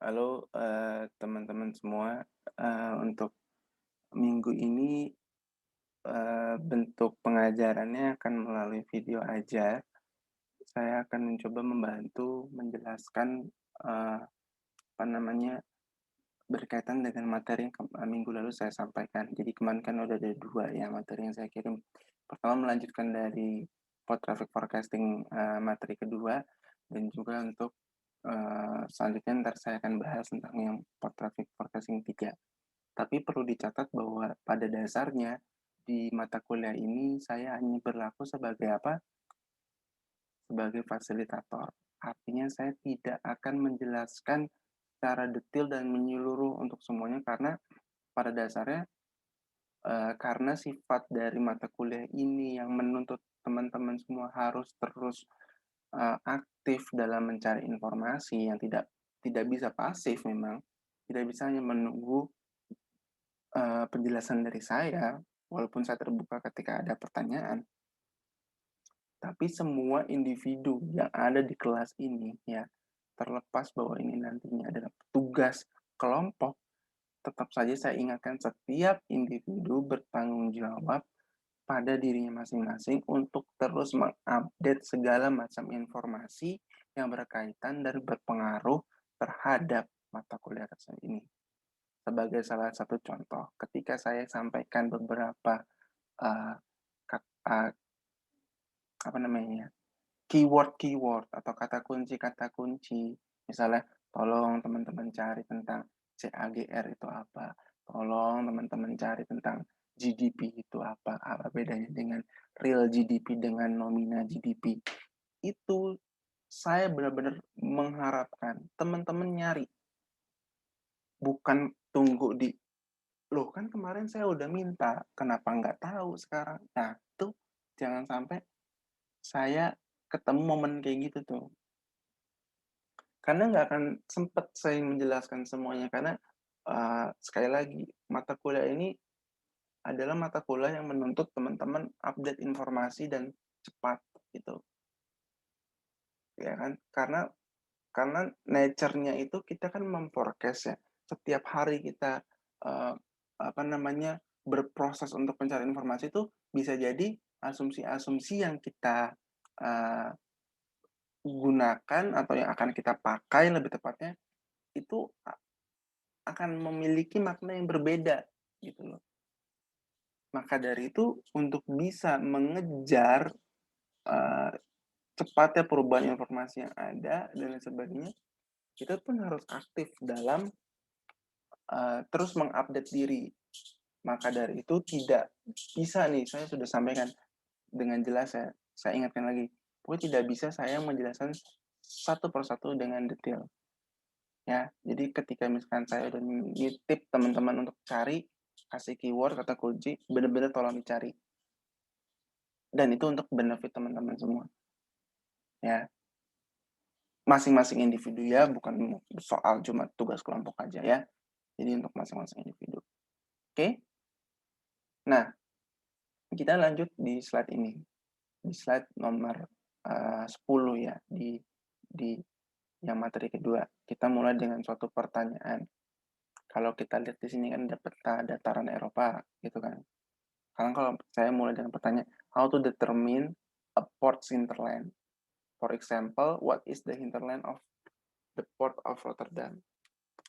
Halo, teman-teman semua, untuk minggu ini, bentuk pengajarannya akan melalui video aja. Saya akan mencoba membantu menjelaskan, apa namanya, berkaitan dengan materi yang minggu lalu saya sampaikan. Jadi kemarin kan udah ada 2 ya materi yang saya kirim. Pertama melanjutkan dari Port Traffic Forecasting, materi kedua, dan juga untuk, selanjutnya ntar saya akan bahas tentang yang Port Traffic Forecasting 3. Tapi perlu dicatat bahwa pada dasarnya di mata kuliah ini saya hanya berlaku sebagai apa, sebagai fasilitator. Artinya saya tidak akan menjelaskan secara detail dan menyeluruh untuk semuanya karena pada dasarnya, karena sifat dari mata kuliah ini yang menuntut teman-teman semua harus terus, aktif dalam mencari informasi yang tidak tidak bisa pasif memang, tidak bisa hanya menunggu penjelasan dari saya, walaupun saya terbuka ketika ada pertanyaan, tapi semua individu yang ada di kelas ini ya, terlepas bahwa ini nantinya adalah tugas kelompok, tetap saja saya ingatkan setiap individu bertanggung jawab pada dirinya masing-masing untuk terus mengupdate segala macam informasi yang berkaitan dan berpengaruh terhadap mata kuliah tersebut ini. Sebagai salah satu contoh, ketika saya sampaikan beberapa uh, uh, apa namanya, keyword-keyword atau kata kunci, misalnya tolong teman-teman cari tentang CAGR itu apa, tolong teman-teman cari tentang GDP itu apa bedanya dengan real GDP dengan nomina GDP. Itu saya benar-benar mengharapkan teman-teman nyari, bukan tunggu di, loh kan kemarin saya udah minta, kenapa nggak tahu sekarang? Nah, tuh jangan sampai saya ketemu momen kayak gitu tuh. Karena nggak akan sempet saya menjelaskan semuanya, karena, sekali lagi, mata kuliah ini adalah mata kuliah yang menuntut teman-teman update informasi dan cepat, gitu, ya kan. Karena nature-nya itu kita kan mem-forecast ya, setiap hari kita, eee, apa namanya, berproses untuk mencari informasi itu bisa jadi asumsi-asumsi yang kita, eee, gunakan atau yang akan kita pakai lebih tepatnya, itu akan memiliki makna yang berbeda, gitu loh. Maka dari itu untuk bisa mengejar, eee, cepatnya perubahan informasi yang ada dan lain sebagainya, kita pun harus aktif dalam, terus mengupdate diri. Maka dari itu tidak bisa nih, saya sudah sampaikan dengan jelas ya, saya ingatkan lagi, pokoknya tidak bisa saya menjelaskan satu persatu dengan detail, ya. Jadi ketika misalkan saya udah nitip teman-teman untuk cari, kasih keyword, kata kunci, bener-bener tolong dicari. Dan itu untuk benefit teman-teman semua, ya. Masing-masing individu ya, bukan soal cuma tugas kelompok aja ya. Jadi untuk masing-masing individu. Oke? Nah, kita lanjut di slide ini. Di slide nomor 10 ya, di yang materi kedua. Kita mulai dengan suatu pertanyaan. Kalau kita lihat di sini kan ada peta dataran Eropa gitu kan. Sekarang kalau saya mulai dengan pertanyaan, how to determine a port's hinterland? For example, what is the hinterland of the Port of Rotterdam?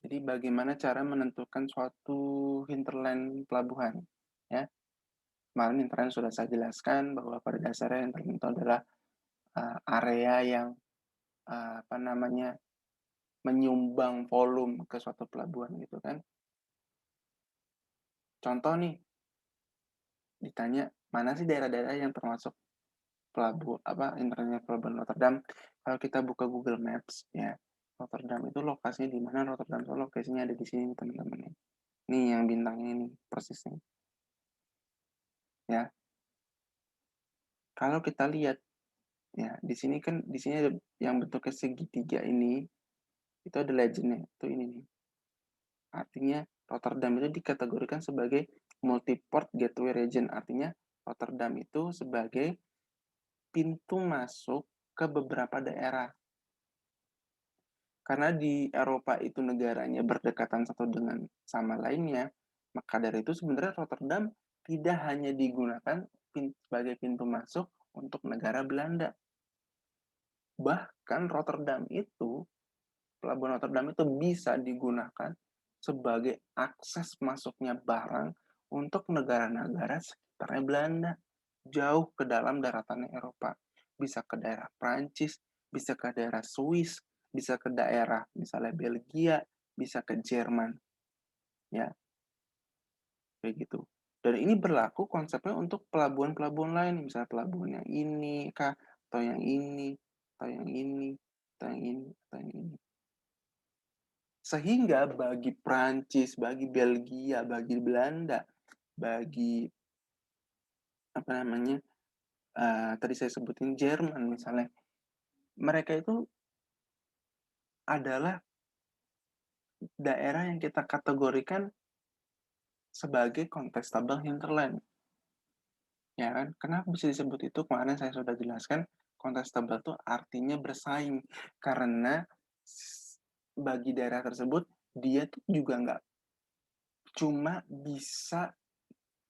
Jadi bagaimana cara menentukan suatu hinterland pelabuhan? Ya, kemarin hinterland sudah saya jelaskan bahwa pada dasarnya hinterland itu adalah area yang apa namanya, menyumbang volume ke suatu pelabuhan gitu kan. Contoh nih, ditanya mana sih daerah-daerah yang termasuk hinterland pelabuhan Rotterdam. Kalau kita buka Google Maps ya, Rotterdam itu lokasinya di mana? Rotterdam itu lokasinya ada di sini teman-teman. Nih yang bintangnya ini persisnya ya. Kalau kita lihat ya, di sini kan di sini ada yang bentuknya segitiga ini, itu ada legend-nya, itu ini nih. Artinya Rotterdam itu dikategorikan sebagai multi-port gateway region, artinya Rotterdam itu sebagai pintu masuk ke beberapa daerah. Karena di Eropa itu negaranya berdekatan satu dengan sama lainnya, maka dari itu sebenarnya Rotterdam tidak hanya digunakan sebagai pintu masuk untuk negara Belanda. Bahkan Pelabuhan Rotterdam itu bisa digunakan sebagai akses masuknya barang untuk negara-negara sekitarnya Belanda, jauh ke dalam daratan Eropa. Bisa ke daerah Prancis, bisa ke daerah Swiss, bisa ke daerah misalnya Belgia, bisa ke Jerman, ya, kayak gitu. Dan ini berlaku konsepnya untuk pelabuhan-pelabuhan lain, misalnya pelabuhan yang ini kah, atau yang ini, atau yang ini, atau yang ini, atau yang ini. Sehingga bagi Prancis, bagi Belgia, bagi Belanda, bagi apa namanya, tadi saya sebutin Jerman misalnya, mereka itu adalah daerah yang kita kategorikan sebagai contestable hinterland, ya kan? Kenapa bisa disebut itu? Kemarin saya sudah jelaskan, contestable itu artinya bersaing, karena bagi daerah tersebut dia tuh juga nggak cuma bisa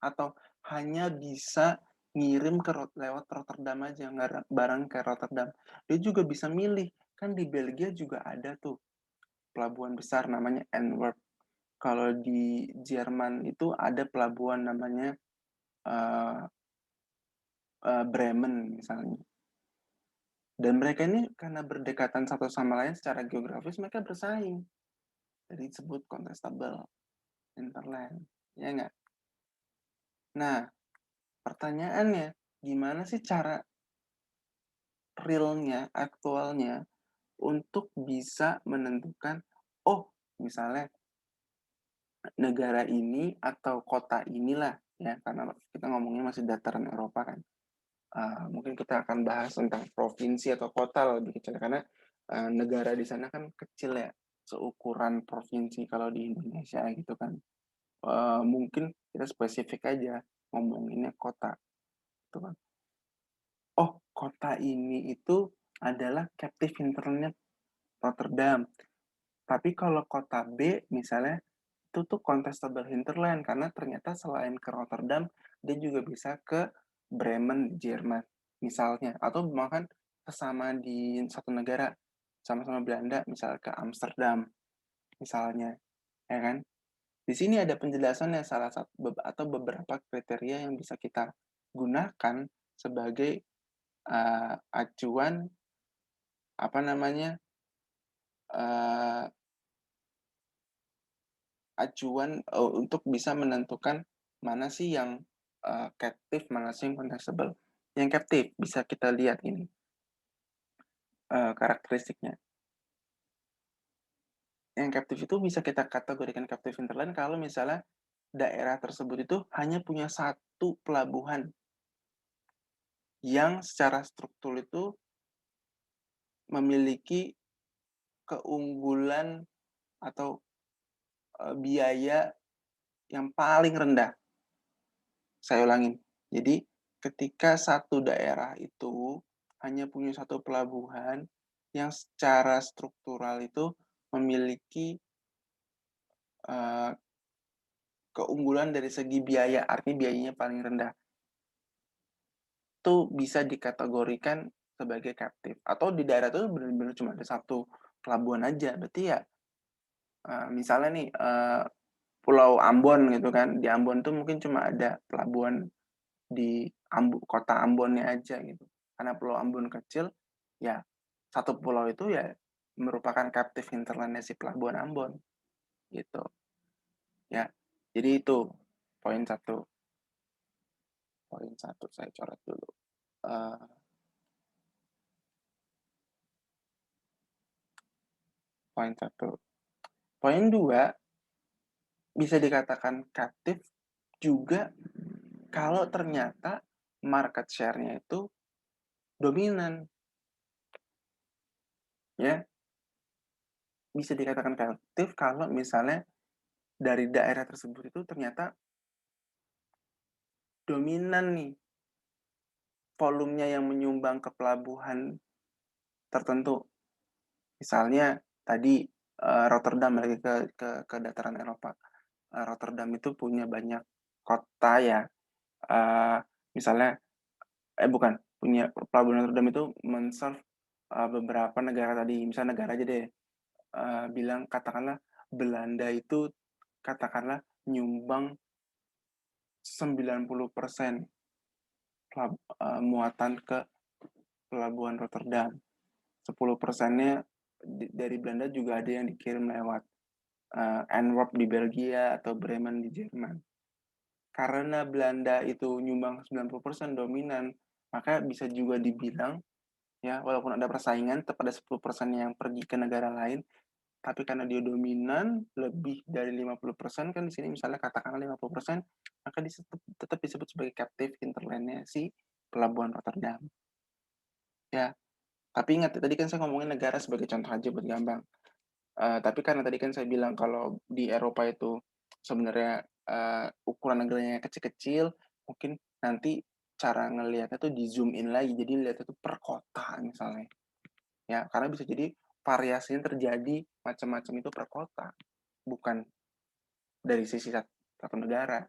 atau hanya bisa ngirim lewat Rotterdam aja, barang ke Rotterdam. Dia juga bisa milih, kan di Belgia juga ada tuh pelabuhan besar namanya Antwerp. Kalau di Jerman itu ada pelabuhan namanya uh, Bremen misalnya. Dan mereka ini karena berdekatan satu sama lain secara geografis, mereka bersaing. Jadi disebut contestable hinterland. Ya nggak? Nah, pertanyaannya, gimana sih cara realnya, aktualnya, untuk bisa menentukan, oh, misalnya negara ini atau kota inilah, ya, karena kita ngomongnya masih dataran Eropa kan. Mungkin kita akan bahas tentang provinsi atau kota lebih kecil, karena negara di sana kan kecil ya, seukuran provinsi kalau di Indonesia gitu kan. Mungkin kita spesifik aja ngomonginnya kota, gitu kan. Oh, kota ini itu adalah captive hinterland Rotterdam. Tapi kalau kota B misalnya itu tuh contestable hinterland karena ternyata selain ke Rotterdam dia juga bisa ke Bremen, Jerman misalnya, atau bahkan kesama di satu negara sama-sama Belanda misalnya ke Amsterdam misalnya, ya kan? Di sini ada penjelasannya salah satu atau beberapa kriteria yang bisa kita gunakan sebagai acuan apa namanya uh, acuan untuk bisa menentukan mana sih yang captive, mana sih yang contestable. Yang captive bisa kita lihat ini karakteristiknya. Yang captive itu bisa kita kategorikan captive hinterland kalau misalnya daerah tersebut itu hanya punya satu pelabuhan yang secara struktur itu memiliki keunggulan atau biaya yang paling rendah. Saya ulangin. Jadi ketika satu daerah itu hanya punya satu pelabuhan yang secara struktural itu memiliki uh, keunggulan dari segi biaya, artinya biayanya paling rendah, itu bisa dikategorikan sebagai captive. Atau di daerah itu benar-benar cuma ada satu pelabuhan aja, berarti ya misalnya nih Pulau Ambon gitu kan, di Ambon tuh mungkin cuma ada pelabuhan di kota Ambonnya aja gitu. Karena Pulau Ambon kecil, ya satu pulau itu ya merupakan captive hinterlandnya si pelabuhan Ambon gitu. Ya, jadi itu poin satu. Poin satu saya coret dulu. Uh, poin satu. Poin dua bisa dikatakan captive juga kalau ternyata market share-nya itu dominan, ya. Bisa dikatakan captive kalau misalnya dari daerah tersebut itu ternyata dominan nih volumenya yang menyumbang ke pelabuhan tertentu. Misalnya tadi, Rotterdam lagi ke dataran Eropa. Rotterdam itu punya banyak kota ya, eee, misalnya bukan, punya pelabuhan Rotterdam itu beberapa negara tadi, misal negara aja deh, bilang katakanlah Belanda itu katakanlah nyumbang 90% muatan ke pelabuhan Rotterdam. 10%-nya dari Belanda juga ada yang dikirim lewat, Antwerp di Belgia atau Bremen di Jerman. Karena Belanda itu nyumbang 90% dominan, maka bisa juga dibilang ya, walaupun ada persaingan tetap ada 10% yang pergi ke negara lain, tapi karena dia dominan lebih dari 50% kan di sini misalnya katakanlah 50%, maka tetap disebut sebagai captive hinterland-nya si pelabuhan Rotterdam. Ya, tapi ingat tadi kan saya ngomongin negara sebagai contoh aja buat gampang. Tapi karena tadi kan saya bilang kalau di Eropa itu sebenarnya, ukuran negaranya kecil-kecil, mungkin nanti cara ngelihatnya tuh di-zoom in lagi, jadi lihatnya tuh per kota misalnya, ya. Karena bisa jadi variasinya terjadi macam-macam itu per kota, bukan dari sisi satu negara,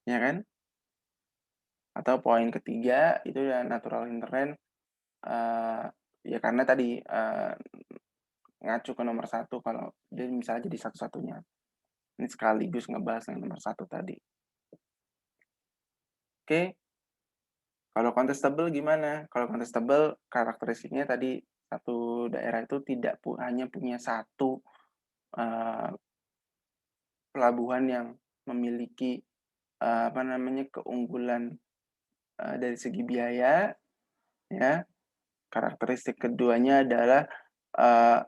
ya kan? Atau poin ketiga itu ya natural hinterland, eee, ya karena tadi, ngacu ke nomor satu kalau dia misalnya jadi satu-satunya. Ini sekaligus ngebahas yang nomor satu tadi. Oke, kalau contestable gimana? Kalau contestable karakteristiknya tadi satu daerah itu tidak hanya punya satu uh, pelabuhan yang memiliki apa namanya keunggulan dari segi biaya, ya. Karakteristik keduanya adalah uh,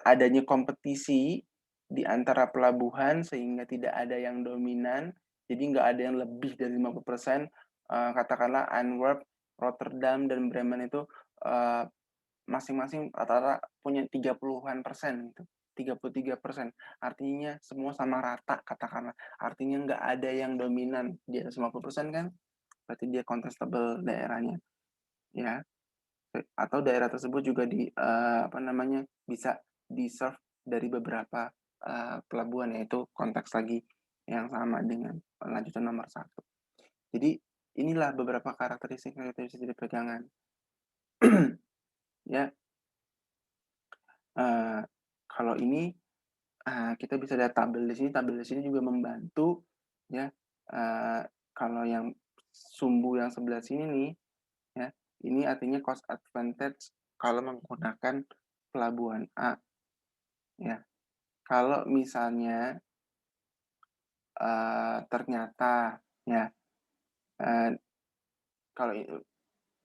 adanya kompetisi di antara pelabuhan sehingga tidak ada yang dominan, jadi nggak ada yang lebih dari 50%. Katakanlah Antwerp, Rotterdam, dan Bremen itu uh, masing-masing rata-rata punya 30-an persen gitu. 33%. Artinya semua sama rata katakanlah. Artinya nggak ada yang dominan di atas 50% kan? Berarti dia contestable daerahnya, ya. Atau daerah tersebut juga apa namanya bisa di-serve dari beberapa pelabuhan, yaitu konteks lagi yang sama dengan lanjutan nomor satu. Jadi inilah beberapa karakteristik dari pegangan. Ya, kalau ini kita bisa lihat tabel di sini. Tabel di sini juga membantu ya. Kalau yang sumbu yang sebelah sini nih, ya, ini artinya cost advantage kalau menggunakan pelabuhan A, ya. Kalau misalnya ternyata ya, uh, kalau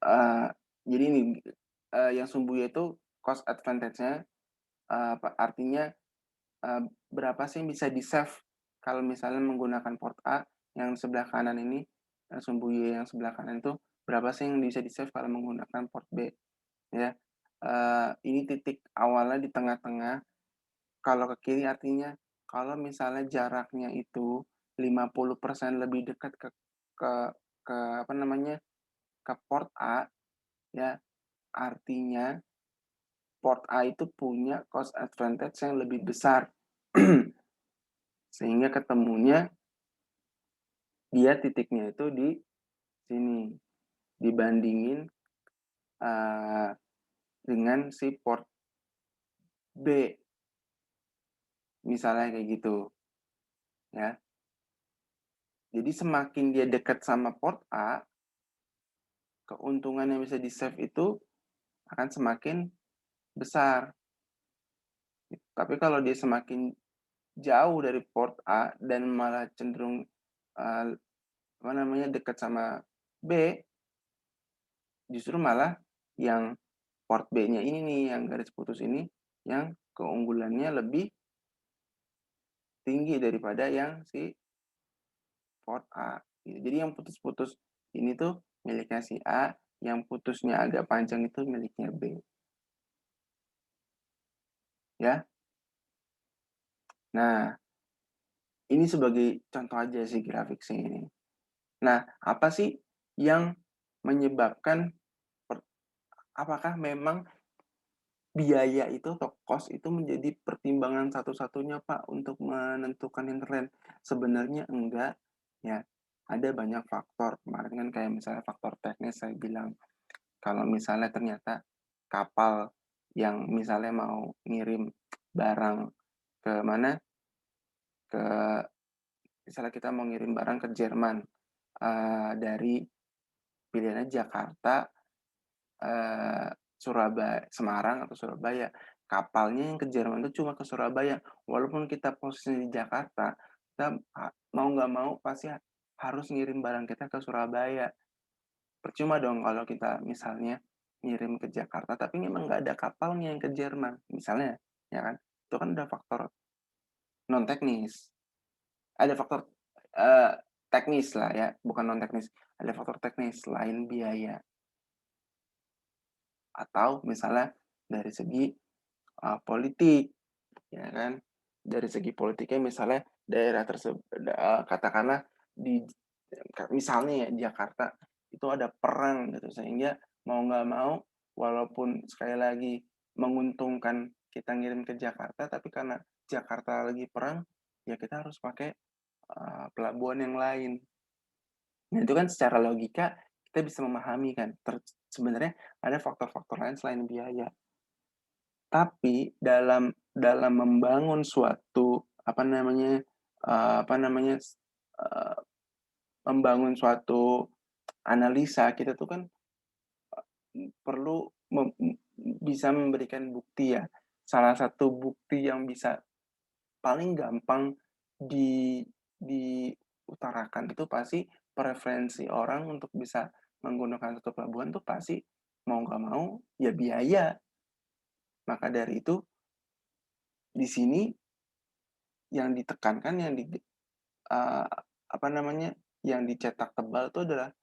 uh, jadi ini yang sumbunya itu cost advantage-nya, artinya berapa sih yang bisa di-save kalau misalnya menggunakan port A. Yang sebelah kanan ini, sumbu Y yang sebelah kanan itu berapa sih yang bisa di-save kalau menggunakan port B, ya. Ini titik awalnya di tengah-tengah. Kalau ke kiri artinya kalau misalnya jaraknya itu 50% lebih dekat ke ke apa namanya, ke port A, ya, artinya port A itu punya cost advantage yang lebih besar. Sehingga ketemunya dia titiknya itu di sini dibandingin dengan si port B, misalnya kayak gitu, ya. Jadi semakin dia dekat sama port A, keuntungan yang bisa di-save itu akan semakin besar. Tapi kalau dia semakin jauh dari port A dan malah cenderung apa namanya dekat sama B, justru malah yang port B-nya ini nih, yang garis putus ini, yang keunggulannya lebih tinggi daripada yang si port A. Gitu. Jadi yang putus-putus ini tuh miliknya si A, yang putusnya agak panjang itu miliknya B. Ya. Nah, ini sebagai contoh aja sih grafik sih ini. Nah, apa sih yang menyebabkan apakah memang biaya itu atau cost itu menjadi pertimbangan satu-satunya, Pak, untuk menentukan internet. Sebenarnya enggak, ya. Ada banyak faktor. Kemarin kan kayak misalnya faktor teknis saya bilang, kalau misalnya ternyata kapal yang misalnya mau ngirim barang ke mana, ke misalnya kita mau ngirim barang ke Jerman, dari pilihannya Jakarta, Semarang atau Surabaya. Kapalnya yang ke Jerman itu cuma ke Surabaya. Walaupun kita posisinya di Jakarta, kita mau nggak mau pasti harus ngirim barang kita ke Surabaya. Percuma dong kalau kita misalnya ngirim ke Jakarta, tapi memang nggak ada kapalnya yang ke Jerman, misalnya, ya kan? Itu kan udah faktor non teknis. Ada faktor eh, teknis lah ya, bukan non teknis. Ada faktor teknis selain biaya. Atau misalnya dari segi politik, ya kan? Dari segi politiknya misalnya daerah tersebut, katakanlah di misalnya ya Jakarta itu ada perang gitu, sehingga mau nggak mau walaupun sekali lagi menguntungkan kita ngirim ke Jakarta, tapi karena Jakarta lagi perang, ya kita harus pakai pelabuhan yang lain. Nah itu kan secara logika kita bisa memahami kan, sebenarnya ada faktor-faktor lain selain biaya. Tapi dalam membangun suatu apa namanya, apa namanya, membangun suatu analisa, kita tuh kan perlu bisa memberikan bukti ya. Salah satu bukti yang bisa paling gampang di diutarakan itu pasti preferensi orang untuk bisa menggunakan satu pelabuhan tuh pasti mau nggak mau ya biaya. Maka dari itu di sini yang ditekankan, yang apa namanya, yang dicetak tebal itu adalah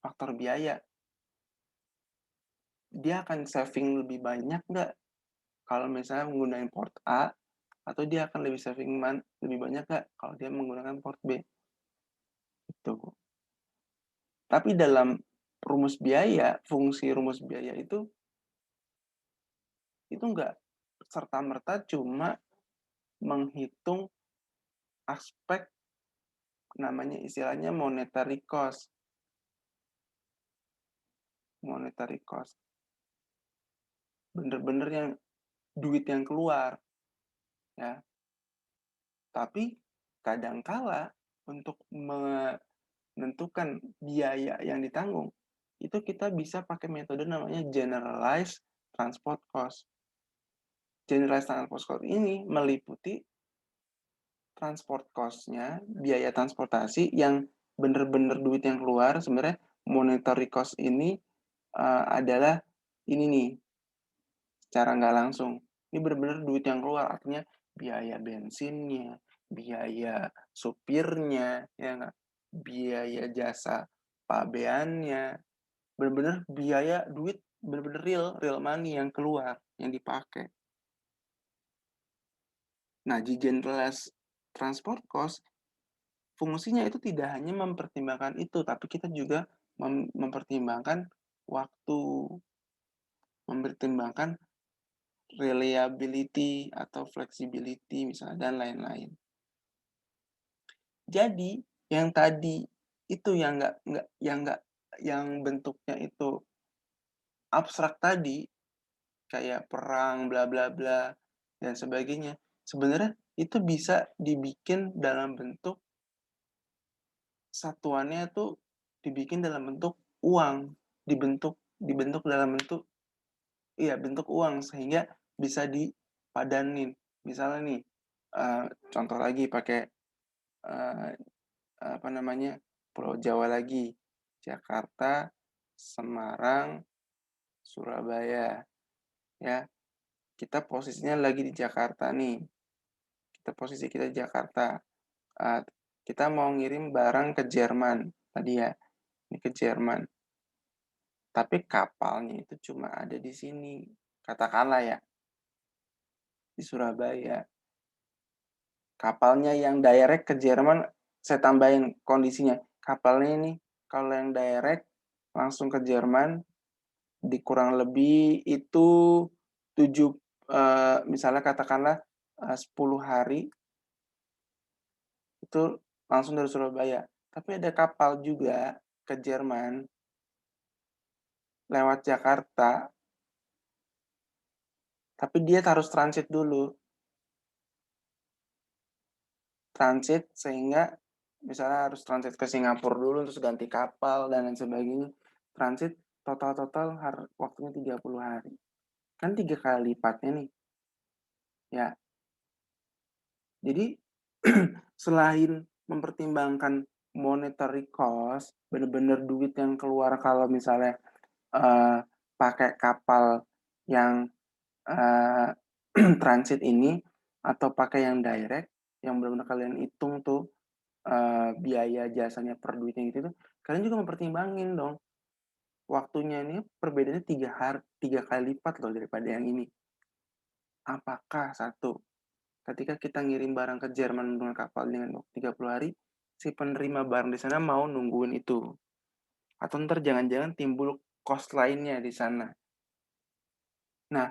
faktor biaya. Dia akan saving lebih banyak nggak kalau misalnya menggunakan port A, atau dia akan lebih saving lebih banyak nggak kalau dia menggunakan port B? Itu. Tapi dalam rumus biaya, fungsi rumus biaya itu nggak serta-merta cuma menghitung aspek namanya istilahnya monetary cost. Monetary cost. Bener-bener yang duit yang keluar, ya. Tapi kadangkala untuk menentukan biaya yang ditanggung, itu kita bisa pakai metode namanya generalized transport cost. Generalized transport cost ini meliputi transport cost-nya, biaya transportasi yang bener-bener duit yang keluar. Sebenarnya monetary cost ini adalah ini nih, secara nggak langsung. Ini bener-bener duit yang keluar, artinya biaya bensinnya, biaya supirnya, ya nggak? Biaya jasa pabeannya, bener-bener biaya duit, bener-bener real money yang keluar, yang dipakai. Nah, di generalized transport cost, fungsinya itu tidak hanya mempertimbangkan itu, tapi kita juga mempertimbangkan waktu, mempertimbangkan reliability atau flexibility misalnya, dan lain-lain. Jadi yang tadi itu yang bentuknya itu abstrak tadi, kayak perang bla bla bla dan sebagainya, sebenarnya itu bisa dibikin dalam bentuk satuannya tuh, dibikin dalam bentuk uang, dibentuk dibentuk dalam bentuk, iya, bentuk uang, sehingga bisa dipadanin. Misalnya nih, contoh lagi pakai uh, apa namanya, Pulau Jawa lagi, Jakarta, Semarang, Surabaya, ya. Kita posisinya lagi di Jakarta nih, kita di Jakarta. uh, kita mau ngirim barang ke Jerman tadi ya, ini ke Jerman, tapi kapalnya itu cuma ada di sini, katakanlah ya, di Surabaya. Kapalnya yang direct ke Jerman, saya tambahin kondisinya. Kapalnya ini kalau yang direct langsung ke Jerman, dikurang lebih itu 7, misalnya katakanlah, 10 hari itu langsung dari Surabaya. Tapi ada kapal juga ke Jerman lewat Jakarta, tapi dia harus transit dulu. Transit sehingga misalnya harus transit ke Singapura dulu, terus ganti kapal dan lain sebagainya. Transit total-total waktunya 30 hari. Kan 3 kali lipatnya nih. Ya, jadi selain mempertimbangkan monetary cost, bener-bener duit yang keluar kalau misalnya pakai kapal yang transit ini atau pakai yang direct, yang benar-benar kalian hitung tuh biaya jasanya per duitnya gitu tuh, kalian juga mempertimbangin dong. Waktunya ini perbedaannya 3 kali lipat loh daripada yang ini. Apakah satu, ketika kita ngirim barang ke Jerman menggunakan kapal dengan waktu 30 hari, si penerima barang di sana mau nungguin itu. Atau ntar jangan-jangan timbul cost lainnya di sana. Nah,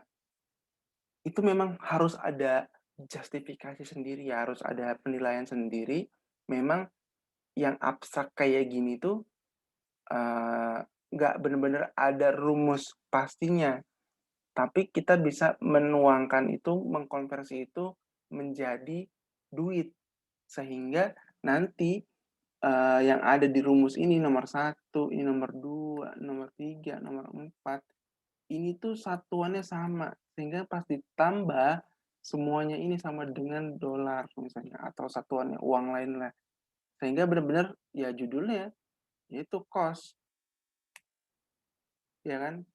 itu memang harus ada justifikasi sendiri ya, harus ada penilaian sendiri. Memang yang abstrak kayak gini tuh nggak benar-benar ada rumus pastinya, tapi kita bisa menuangkan itu, mengkonversi itu menjadi duit, sehingga nanti yang ada di rumus ini nomor satu, ini nomor dua, nomor tiga, nomor empat, ini tuh satuannya sama, sehingga pas ditambah semuanya ini sama dengan dolar misalnya, atau satuannya uang lain lah, sehingga benar-benar ya judulnya yaitu cost, ya kan?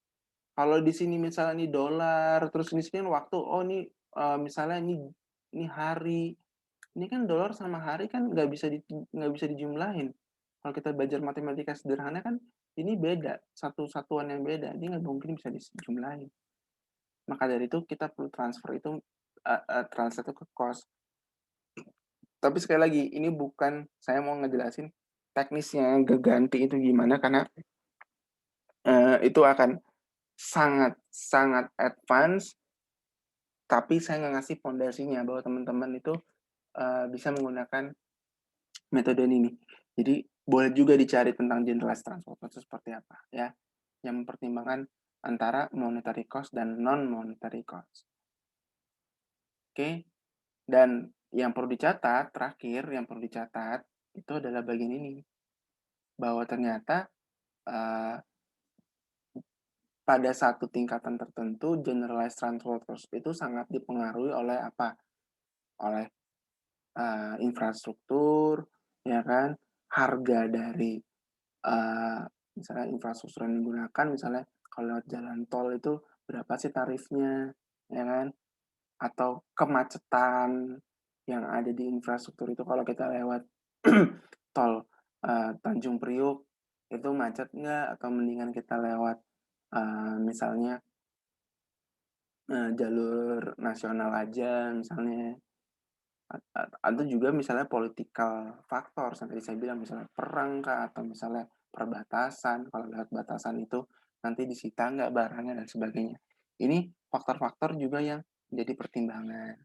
Kalau di sini misalnya ini dolar, terus di sini waktu, oh ini misalnya ini hari, ini kan dolar sama hari kan nggak bisa dijumlahin. Kalau kita belajar matematika sederhana kan ini beda, satu satuan yang beda, ini nggak mungkin bisa dijumlahin. Maka dari itu kita perlu transfer itu, transfer itu ke cost. Tapi sekali lagi, ini bukan saya mau ngejelasin teknisnya ganti itu gimana, karena itu akan sangat sangat advance, tapi saya nggak ngasih pondasinya bahwa teman-teman itu bisa menggunakan metode ini. Jadi boleh juga dicari tentang generalized transfer itu seperti apa ya, yang mempertimbangkan antara monetary cost dan non monetary cost. Oke, dan yang perlu dicatat terakhir, yang perlu dicatat itu adalah bagian ini, bahwa ternyata uh, pada satu tingkatan tertentu generalized transfer cost itu sangat dipengaruhi oleh apa? Oleh infrastruktur, ya kan, harga dari misalnya infrastruktur yang digunakan, misalnya kalau lewat jalan tol itu berapa sih tarifnya, ya kan, atau kemacetan yang ada di infrastruktur itu. Kalau kita lewat tol Tanjung Priuk itu macet nggak, atau mendingan kita lewat misalnya jalur nasional aja misalnya. Atau juga misalnya political factor, tadi saya bilang misalnya perang kah, atau misalnya perbatasan, kalau lewat batasan itu nanti disita nggak barangnya dan sebagainya. Ini faktor-faktor juga yang menjadi pertimbangan,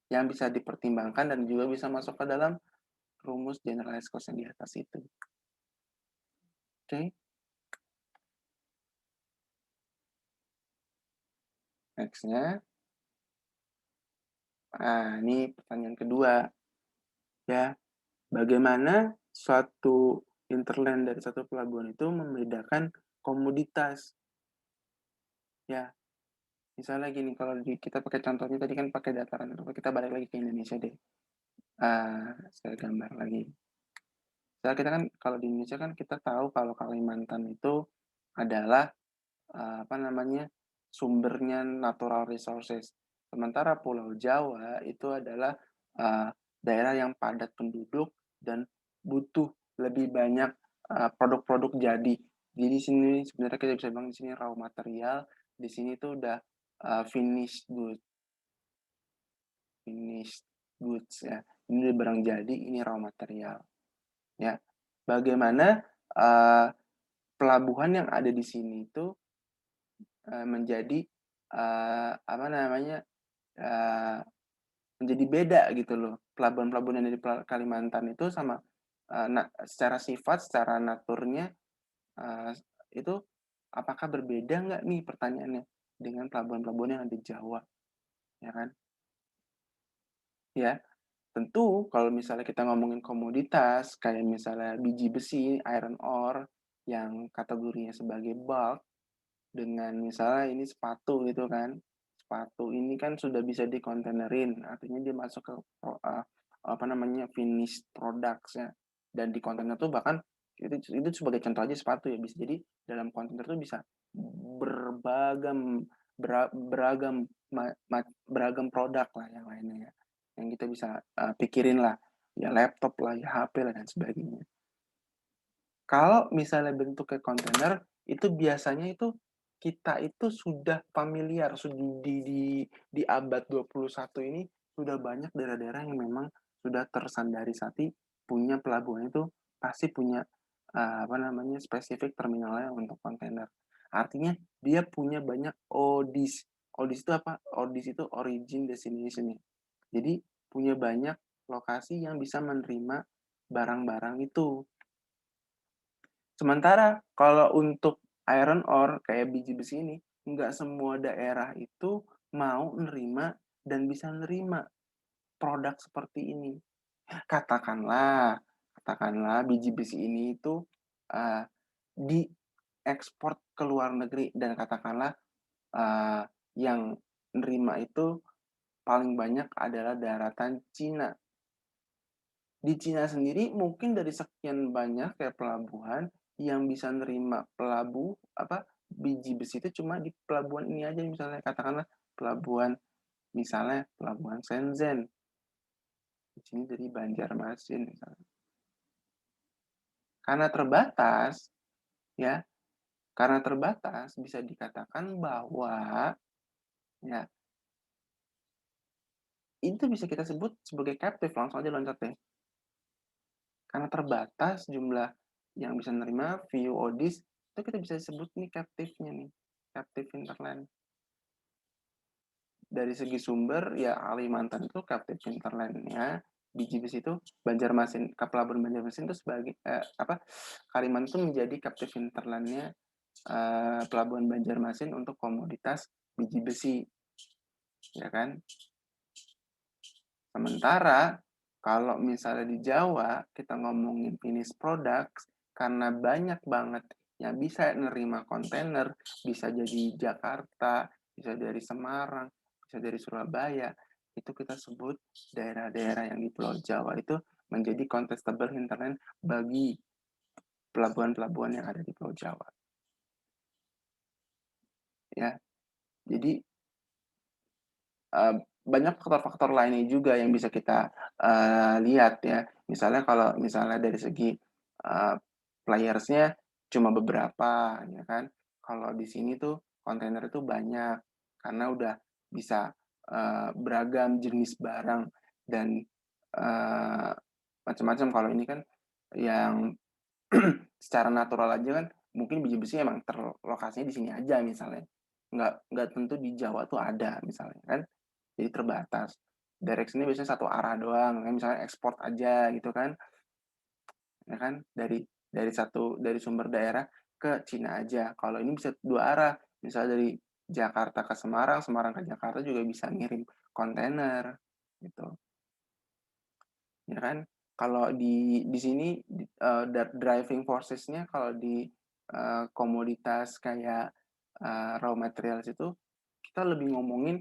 yang bisa dipertimbangkan dan juga bisa masuk ke dalam rumus generalized cost yang di atas itu. Oke, nextnya, ini pertanyaan kedua ya, bagaimana suatu hinterland dari satu pelabuhan itu membedakan komoditas ya. Misalnya gini, kalau kita pakai contohnya tadi kan pakai dataran, kita balik lagi ke Indonesia deh. Saya gambar lagi. Misalnya kita kan kalau di Indonesia kan kita tahu kalau Kalimantan itu adalah apa namanya, sumbernya natural resources. Sementara Pulau Jawa itu adalah daerah yang padat penduduk dan butuh lebih banyak produk-produk jadi. Jadi di sini sebenarnya kita bisa bilang di sini raw material, di sini tuh udah finished goods ya. Ini barang jadi, ini raw material. Ya, bagaimana pelabuhan yang ada di sini itu menjadi apa namanya, eee, menjadi beda gitu loh. Pelabuhan-pelabuhan yang ada di Kalimantan itu sama, secara sifat, secara naturnya, eee, itu apakah berbeda nggak nih pertanyaannya, dengan pelabuhan-pelabuhan yang ada di Jawa, ya kan? Ya, tentu kalau misalnya kita ngomongin komoditas, kayak misalnya biji besi, iron ore, yang kategorinya sebagai bulk, dengan misalnya ini sepatu gitu kan. Sepatu ini kan sudah bisa dikontainerin, artinya dia masuk ke apa namanya, finished products ya. Dan di kontainer tuh bahkan itu sebagai contoh aja sepatu ya, bisa jadi dalam kontainer tuh bisa beragam beragam beragam produk lah yang lainnya ya, yang kita bisa, pikirin lah, ya laptop lah, ya HP lah dan sebagainya. Kalau misalnya bentuknya kontainer, itu biasanya itu kita itu sudah familiar, di abad 21 ini sudah banyak daerah-daerah yang memang sudah tersandarisasi punya pelabuhan itu pasti punya, apa namanya, spesifik terminalnya untuk kontainer. Artinya dia punya banyak ODIS. ODIS itu apa? ODIS itu origin destination ya. Jadi punya banyak lokasi yang bisa menerima barang-barang itu. Sementara kalau untuk iron ore kayak biji besi ini, nggak semua daerah itu mau nerima dan bisa nerima produk seperti ini. Katakanlah katakanlah biji besi ini itu, eee, diekspor ke luar negeri dan katakanlah, eee, yang nerima itu paling banyak adalah daratan Cina. Di Cina sendiri mungkin dari sekian banyak kayak pelabuhan, yang bisa nerima biji besi itu cuma di pelabuhan ini aja misalnya katakanlah pelabuhan misalnya pelabuhan Shenzhen, di sini dari Banjarmasin misalnya. Karena terbatas ya, karena terbatas bisa dikatakan bahwa ya itu bisa kita sebut sebagai captive, langsung aja loncat deh. Karena terbatas jumlah yang bisa nerima VODs, itu kita bisa sebut nih captive-nya nih, captive hinterland. Dari segi sumber, ya Kalimantan itu captive hinterland-nya, biji besi itu Banjarmasin, Pelabuhan Banjarmasin itu sebagai Kalimantan itu menjadi captive hinterland-nya Pelabuhan Banjarmasin untuk komoditas biji besi, ya kan? Sementara kalau misalnya di Jawa kita ngomongin finished products, karena banyak banget yang bisa nerima kontainer, bisa jadi Jakarta, bisa dari Semarang, bisa dari Surabaya, itu kita sebut daerah-daerah yang di Pulau Jawa itu menjadi contestable hinterland bagi pelabuhan-pelabuhan yang ada di Pulau Jawa. Ya, jadi banyak faktor-faktor lainnya juga yang bisa kita lihat ya. Misalnya kalau misalnya dari segi playersnya cuma beberapa, ya kan. Kalau di sini tuh kontainer itu banyak karena udah bisa beragam jenis barang dan uh, macam-macam. Kalau ini kan yang secara natural aja kan mungkin biji besi emang terlokasinya di sini aja misalnya. Nggak tentu di Jawa tuh ada misalnya kan, jadi terbatas. Direction-nya biasanya satu arah doang, kayak misalnya ekspor aja gitu kan, ya kan, dari sumber daerah ke Cina aja. Kalau ini bisa dua arah, misalnya dari Jakarta ke Semarang, Semarang ke Jakarta juga bisa ngirim kontainer gitu, ya kan. Kalau di sini driving forces-nya kalau di komoditas kayak raw materials itu kita lebih ngomongin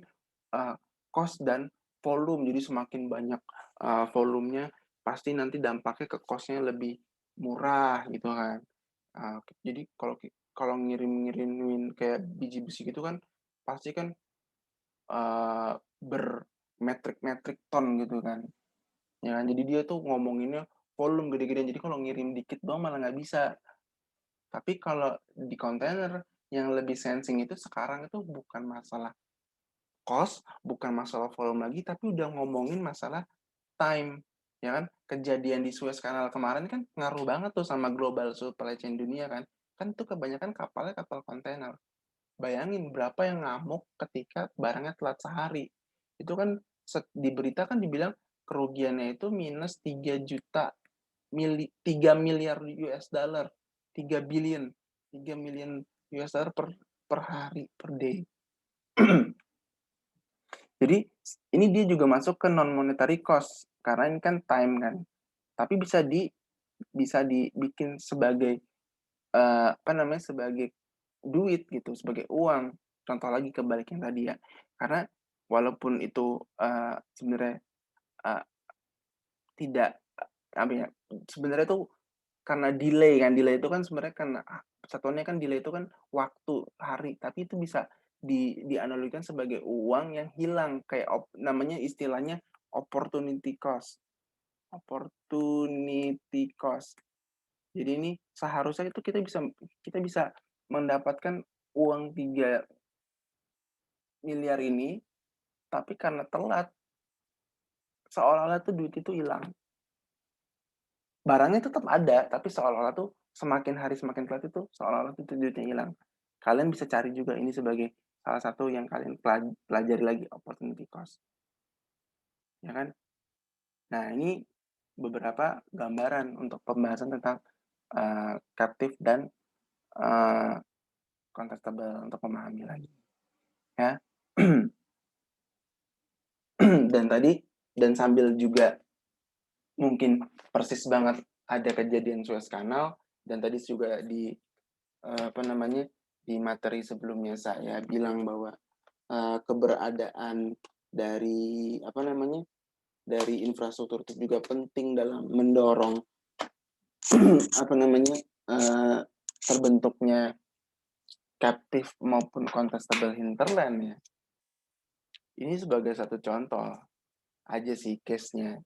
uh, cost dan volume. Jadi semakin banyak volumenya, pasti nanti dampaknya ke cost-nya lebih murah gitu kan. Jadi kalau kalau ngirim-ngirimin kayak biji besi gitu kan, pasti kan bermetrik-metrik ton gitu kan. Ya kan? Jadi dia tuh ngomonginnya volume gede-gedean. Jadi kalau ngirim dikit doang malah nggak bisa. Tapi kalau di kontainer yang lebih sensing itu sekarang itu bukan masalah cost, bukan masalah volume lagi, tapi udah ngomongin masalah time, ya kan? Kejadian di Suez Canal kemarin kan ngaruh banget tuh sama global supply chain dunia kan. Kan itu kebanyakan kapalnya kapal kontainer. Bayangin berapa yang ngamuk ketika barangnya telat sehari. Itu kan di berita kan dibilang kerugiannya itu minus 3 miliar US dollar, 3 billion, 3 million US dollar per hari, per day. Jadi ini dia juga masuk ke non monetary cost karena ini kan time kan. Tapi bisa dibikin sebagai apa namanya, sebagai duit gitu, sebagai uang. Contoh lagi kebalik yang tadi ya. Karena walaupun itu sebenarnya uh, tidak apa ya, sebenarnya tuh karena delay itu kan sebenarnya kan satuannya kan delay itu kan waktu, hari, tapi itu bisa dianalogikan sebagai uang yang hilang kayak namanya istilahnya opportunity cost. Opportunity cost. Jadi ini seharusnya itu kita bisa mendapatkan uang 3 miliar ini, tapi karena telat, seolah-olah tuh duit itu hilang. Barangnya tetap ada, tapi seolah-olah tuh semakin hari semakin telat itu seolah-olah tuh duitnya hilang. Kalian bisa cari juga ini sebagai salah satu yang kalian pelajari lagi, opportunity cost. Ya kan? Nah, ini beberapa gambaran untuk pembahasan tentang captive dan contestable untuk memahami lagi. Ya. Dan sambil juga mungkin persis banget ada kejadian Suez Canal, dan tadi juga apa namanya, di materi sebelumnya saya bilang bahwa keberadaan dari apa namanya, dari infrastruktur itu juga penting dalam mendorong apa namanya, terbentuknya captive maupun contestable hinterland ya. Ini sebagai satu contoh aja sih case-nya.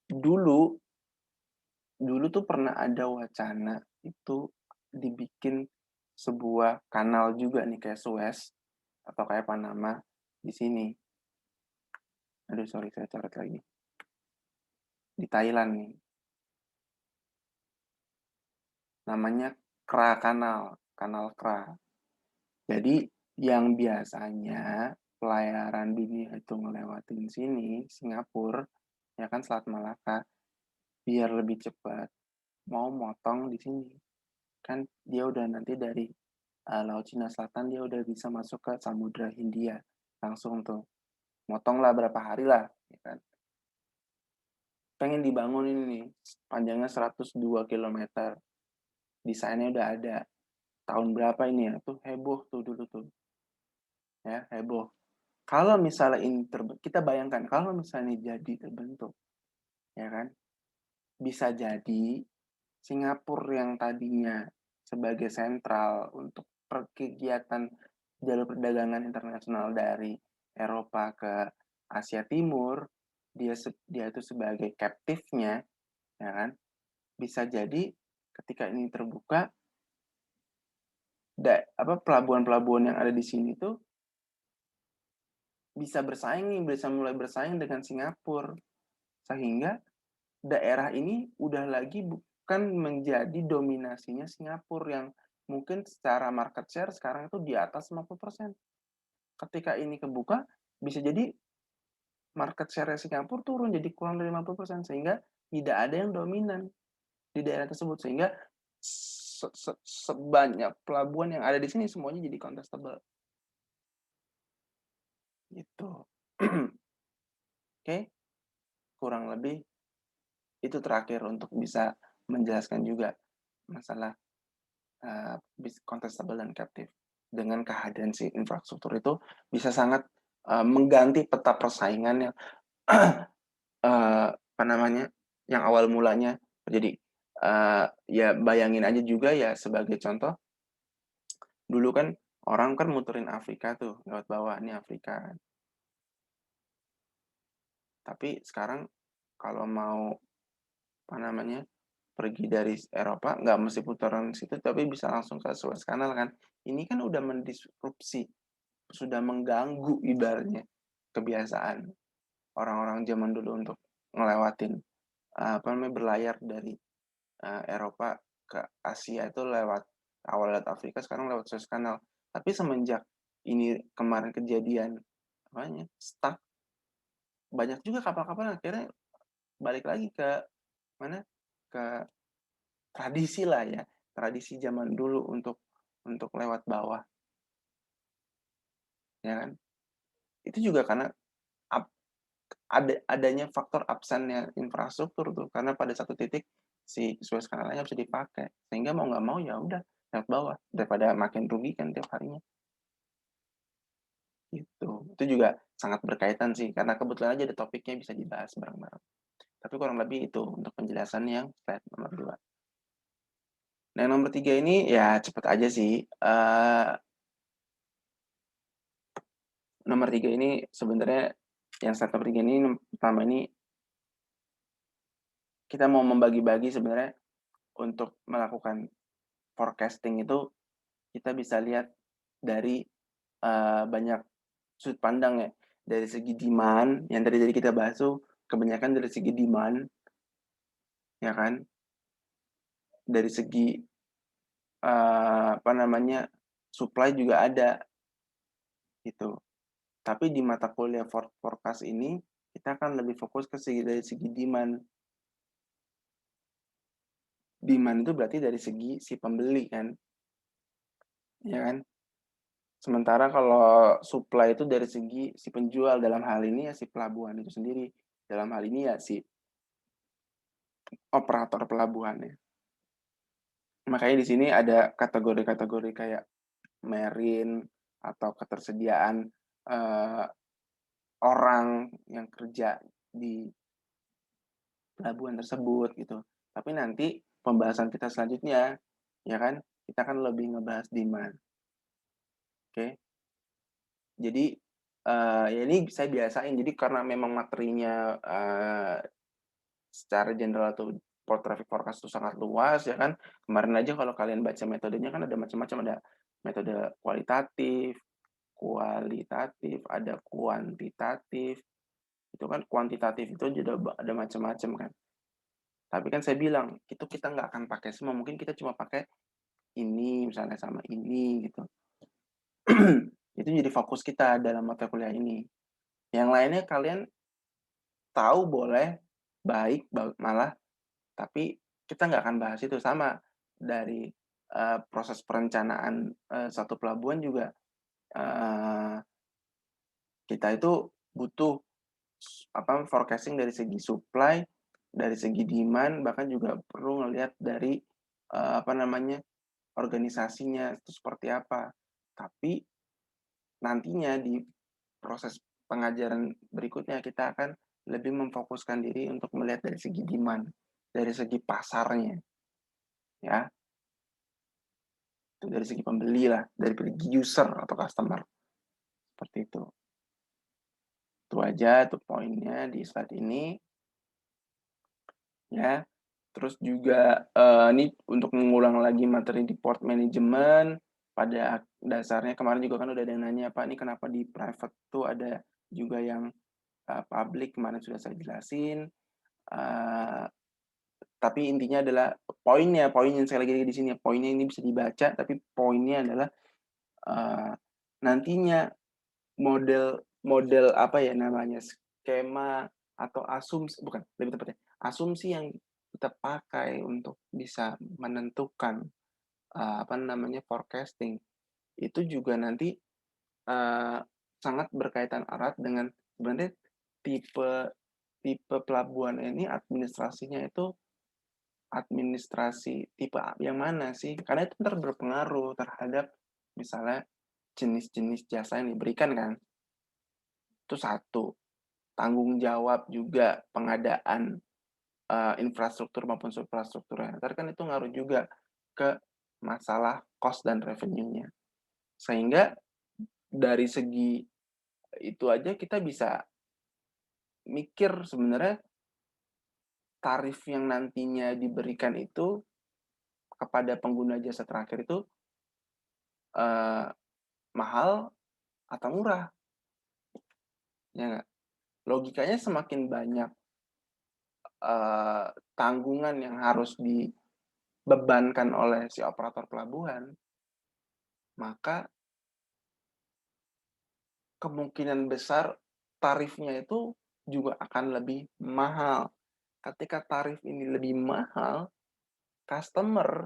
Dulu tuh pernah ada wacana itu dibikin sebuah kanal juga nih kayak Suez atau kayak Panama di sini. Aduh sorry saya coret lagi. Di Thailand nih. Namanya Kra Kanal, Kanal Kra. Jadi yang biasanya pelayaran dunia itu ngelewatin sini, Singapura, ya kan Selat Malaka, biar lebih cepat mau motong di sini. Kan dia udah nanti dari Laut Cina Selatan dia udah bisa masuk ke Samudra Hindia langsung tuh. Motong lah berapa hari lah, ya kan. Pengen dibangun ini nih, panjangnya 102 km. Desainnya udah ada. Tahun berapa ini ya? Tuh heboh tuh dulu tuh. Ya, heboh. Kalau misalnya ini kita bayangkan kalau misalnya jadi terbentuk, ya kan? Bisa jadi Singapura yang tadinya sebagai sentral untuk kegiatan jalur perdagangan internasional dari Eropa ke Asia Timur, dia itu sebagai captive-nya, ya kan? Bisa jadi ketika ini terbuka, pelabuhan-pelabuhan yang ada di sini tuh bisa bersaing nih, bisa mulai bersaing dengan Singapura, sehingga daerah ini udah lagi bukan menjadi dominasinya Singapura yang mungkin secara market share sekarang itu di atas 50%. Ketika ini kebuka, bisa jadi market share Singapura turun jadi kurang dari 50%, sehingga tidak ada yang dominan di daerah tersebut, sehingga sebanyak pelabuhan yang ada di sini semuanya jadi contestable. Gitu. Oke, kurang lebih itu terakhir untuk bisa menjelaskan juga masalah contestable dan captive. Dengan kehadiran si infrastruktur itu bisa sangat mengganti peta persaingan yang apa namanya, yang awal mulanya. Jadi ya bayangin aja juga ya sebagai contoh, dulu kan orang kan muterin Afrika tuh lewat bawah, ini Afrika. Tapi sekarang kalau mau apa namanya, pergi dari Eropa nggak mesti putaran situ tapi bisa langsung ke Suez Canal kan. Ini kan udah mendisrupsi, sudah mengganggu ibaratnya kebiasaan orang-orang zaman dulu untuk ngelewatin apa namanya, berlayar dari Eropa ke Asia itu lewat awal lewat Afrika, sekarang lewat Suez Canal. Tapi semenjak ini kemarin kejadian, apanya, stuck, banyak juga kapal-kapal akhirnya balik lagi ke mana, ke tradisi lah ya, tradisi zaman dulu untuk lewat bawah, ya kan? Itu juga karena ap adanya faktor absennya infrastruktur tuh, karena pada satu titik si Suez Canal nggak bisa dipakai, sehingga mau nggak mau ya udah lewat bawah, daripada makin rugi kan tiap harinya, gitu. Itu juga sangat berkaitan sih, karena kebetulan aja ada topiknya bisa dibahas bareng-bareng. Tapi kurang lebih itu untuk penjelasan yang slide nomor 2. Nah, yang nomor 3 ini ya cepet aja sih, nomor 3 ini sebenarnya yang slide nomor 3 ini pertama ini kita mau membagi-bagi sebenarnya untuk melakukan forecasting itu kita bisa lihat dari, banyak sudut pandang ya. Dari segi demand yang tadi kita bahas tuh kebanyakan dari segi demand, ya kan. Dari segi, apa namanya, supply juga ada, gitu. Tapi di mata kuliah forecast ini, kita akan lebih fokus ke dari segi demand. Demand itu berarti dari segi si pembeli kan, ya kan? Sementara kalau supply itu dari segi si penjual, dalam hal ini ya si pelabuhan itu sendiri. Dalam hal ini ya si operator pelabuhannya. Makanya di sini ada kategori-kategori kayak marine atau ketersediaan uh, orang yang kerja di pelabuhan tersebut gitu. Tapi nanti pembahasan kita selanjutnya, ya kan, kita akan lebih ngebahas demand. Oke, jadi ya ini saya biasain. Jadi karena memang materinya secara general atau port traffic forecast itu sangat luas ya kan. Kemarin aja kalau kalian baca metodenya kan ada macam-macam, ada metode kualitatif, ada kuantitatif. Itu kan kuantitatif itu ada macam-macam kan. Tapi kan saya bilang, itu kita nggak akan pakai semua, mungkin kita cuma pakai ini misalnya sama ini gitu. Itu jadi fokus kita dalam mata kuliah ini. Yang lainnya kalian tahu boleh, baik, malah, tapi kita nggak akan bahas itu. Sama dari proses perencanaan satu pelabuhan juga, kita itu butuh forecasting dari segi supply, dari segi demand, bahkan juga perlu ngelihat dari apa namanya, organisasinya itu seperti apa. Tapi nantinya di proses pengajaran berikutnya kita akan lebih memfokuskan diri untuk melihat dari segi demand, dari segi pasarnya, ya. Itu dari segi pembeli lah, dari segi user atau customer. Seperti itu. Itu aja tuh poinnya di slide ini. Ya. Terus juga ini untuk mengulang lagi materi di port management, pada dasarnya kemarin juga kan udah ada yang nanya, Pak, ini kenapa di private tuh ada juga yang public, kemarin sudah saya jelasin. Tapi intinya adalah poin yang saya lagi di sini, poinnya ini bisa dibaca, tapi poinnya adalah nantinya model model apa ya namanya, skema atau asumsi, bukan, lebih tepatnya asumsi yang kita pakai untuk bisa menentukan apa namanya, forecasting itu juga nanti sangat berkaitan erat dengan sebenarnya tipe tipe pelabuhan ini administrasinya itu administrasi tipe yang mana sih? Karena itu ntar berpengaruh terhadap misalnya jenis-jenis jasa yang diberikan kan. Itu satu. Tanggung jawab juga pengadaan infrastruktur maupun suprastrukturnya. Ntar kan itu ngaruh juga ke masalah cost dan revenue-nya. Sehingga dari segi itu aja kita bisa mikir sebenarnya tarif yang nantinya diberikan itu kepada pengguna jasa terakhir itu eh, mahal atau murah, ya nggak? Logikanya semakin banyak tanggungan yang harus dibebankan oleh si operator pelabuhan, maka kemungkinan besar tarifnya itu juga akan lebih mahal. Ketika tarif ini lebih mahal, customer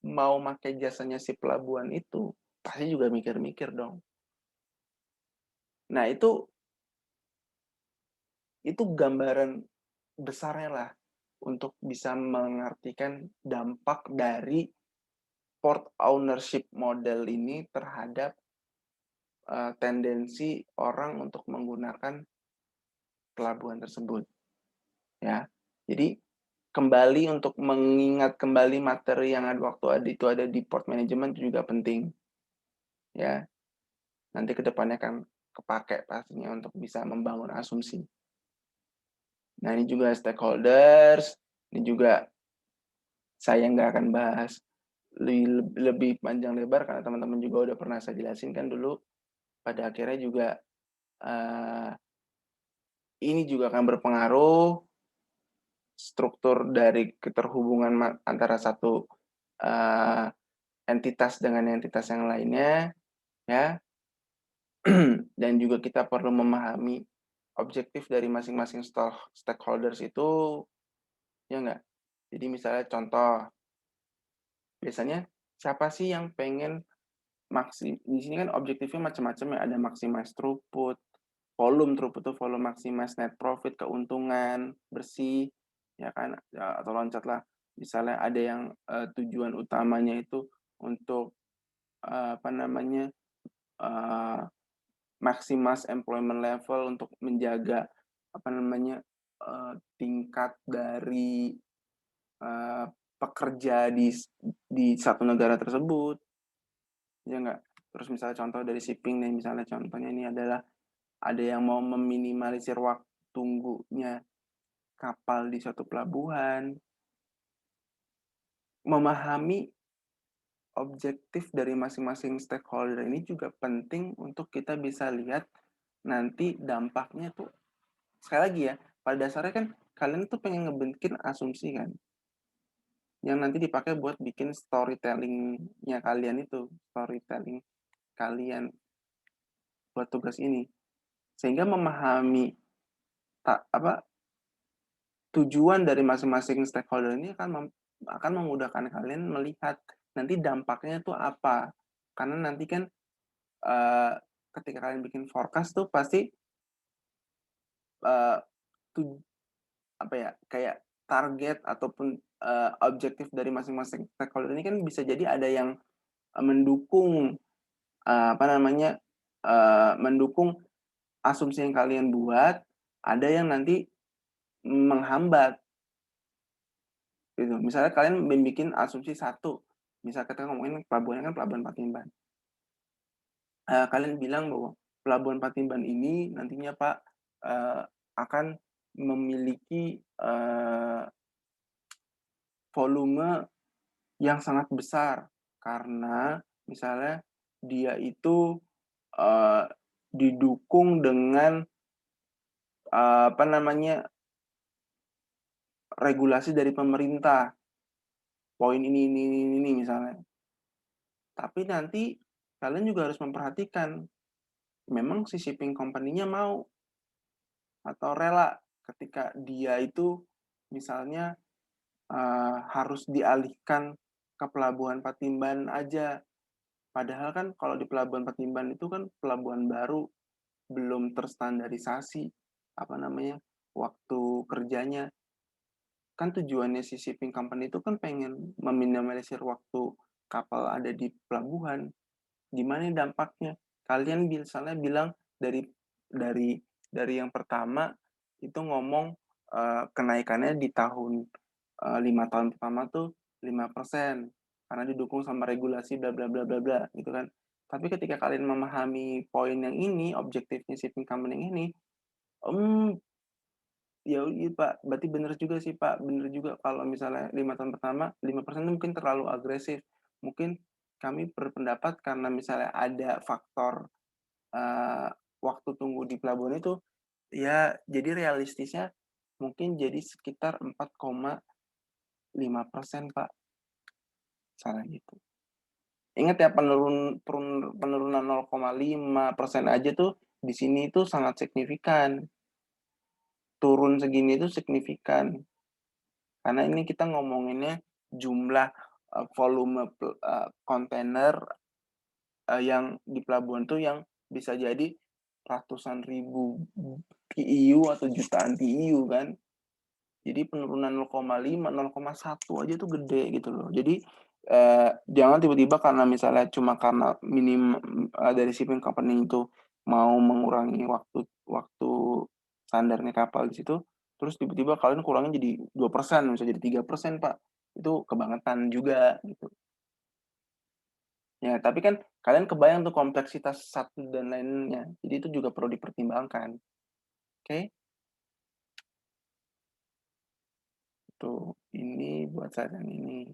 mau pakai jasanya si pelabuhan itu, pasti juga mikir-mikir dong. Nah, itu gambaran besarnya lah untuk bisa mengartikan dampak dari port ownership model ini terhadap tendensi orang untuk menggunakan pelabuhan tersebut, ya. Jadi kembali untuk mengingat kembali materi yang itu ada di port management juga penting, ya. Nanti kedepannya kan kepake pastinya untuk bisa membangun asumsi. Nah, ini juga stakeholders, ini juga saya nggak akan bahas lebih panjang lebar karena teman-teman juga udah pernah saya jelasin kan dulu, pada akhirnya juga, eee, ini juga akan berpengaruh struktur dari keterhubungan antara satu, eee, entitas dengan entitas yang lainnya, ya. Dan juga kita perlu memahami objektif dari masing-masing stakeholders itu, ya nggak? Jadi misalnya contoh, biasanya siapa sih yang pengen di sini kan objektifnya macam-macam ya, ada maximize throughput, throughput tuh volume, maximize net profit, keuntungan bersih, ya kan, atau loncatlah. Misalnya ada yang, tujuan utamanya itu untuk, apa namanya, eee, maximize employment level untuk menjaga, apa namanya, tingkat dari, eee, pekerja di satu negara tersebut, ya nggak? Terus misalnya contoh dari shipping nih, misalnya contohnya ini adalah ada yang mau meminimalisir waktu tunggunya kapal di suatu pelabuhan. Memahami objektif dari masing-masing stakeholder ini juga penting untuk kita bisa lihat nanti dampaknya tuh, sekali lagi ya, pada dasarnya kan kalian tuh pengen ngebenkin asumsi kan, yang nanti dipakai buat bikin storytelling-nya kalian itu, storytelling kalian buat tugas ini. Sehingga memahami apa, tujuan dari masing-masing stakeholder ini akan memudahkan kalian melihat nanti dampaknya tuh apa. Karena nanti kan, eee, ketika kalian bikin forecast tuh pasti, eee, tu apa ya, kayak target ataupun, objektif dari masing-masing stakeholder ini kan bisa jadi ada yang, mendukung, apa namanya, mendukung asumsi yang kalian buat, ada yang nanti menghambat, gitu. Misalnya kalian bikin asumsi satu, misal kita ngomongin pelabuhannya kan Pelabuhan Patimban. Kalian bilang bahwa Pelabuhan Patimban ini nantinya Pak, akan memiliki, volume yang sangat besar karena misalnya dia itu, eee, didukung dengan, apa namanya, regulasi dari pemerintah, poin ini misalnya. Tapi nanti kalian juga harus memperhatikan, memang si shipping company-nya mau atau rela ketika dia itu misalnya, harus dialihkan ke Pelabuhan Patimban aja. Padahal kan kalau di Pelabuhan Patimban itu kan pelabuhan baru, belum terstandarisasi, apa namanya, waktu kerjanya. Kan tujuannya si shipping company itu kan pengen meminimalisir waktu kapal ada di pelabuhan. Gimana dampaknya? Kalian misalnya bilang dari dari yang pertama itu ngomong, kenaikannya di tahun, 5 tahun pertama tuh 5% karena didukung sama regulasi bla bla bla bla bla gitu kan. Tapi ketika kalian memahami poin yang ini, objektifnya shipping company yang ini, mmm, ya iya Pak, berarti bener juga sih Pak, bener juga kalau misalnya 5 tahun pertama 5% itu mungkin terlalu agresif. Mungkin kami berpendapat karena misalnya ada faktor, eee, waktu tunggu di pelabuhan itu, ya jadi realistisnya mungkin jadi sekitar 4,5% Pak. salah gitu. Ingat ya penurunan 0,5% aja tuh di sini tuh sangat signifikan. Turun segini itu signifikan. Karena ini kita ngomonginnya jumlah, volume kontainer, yang di pelabuhan tuh yang bisa jadi ratusan ribu TEU atau jutaan TEU kan. Jadi penurunan 0,5, 0,1 aja tuh gede gitu loh. Jadi, jangan tiba-tiba karena misalnya cuma karena dari shipping company itu mau mengurangi waktu waktu standarnya kapal di situ, terus tiba-tiba kalian kurangin jadi 2%, bisa jadi 3% Pak. Itu kebangetan juga gitu. Ya, tapi kan kalian kebayang tuh kompleksitas satu dan lainnya. Jadi itu juga perlu dipertimbangkan, oke? Tuh, ini buat saat yang ini.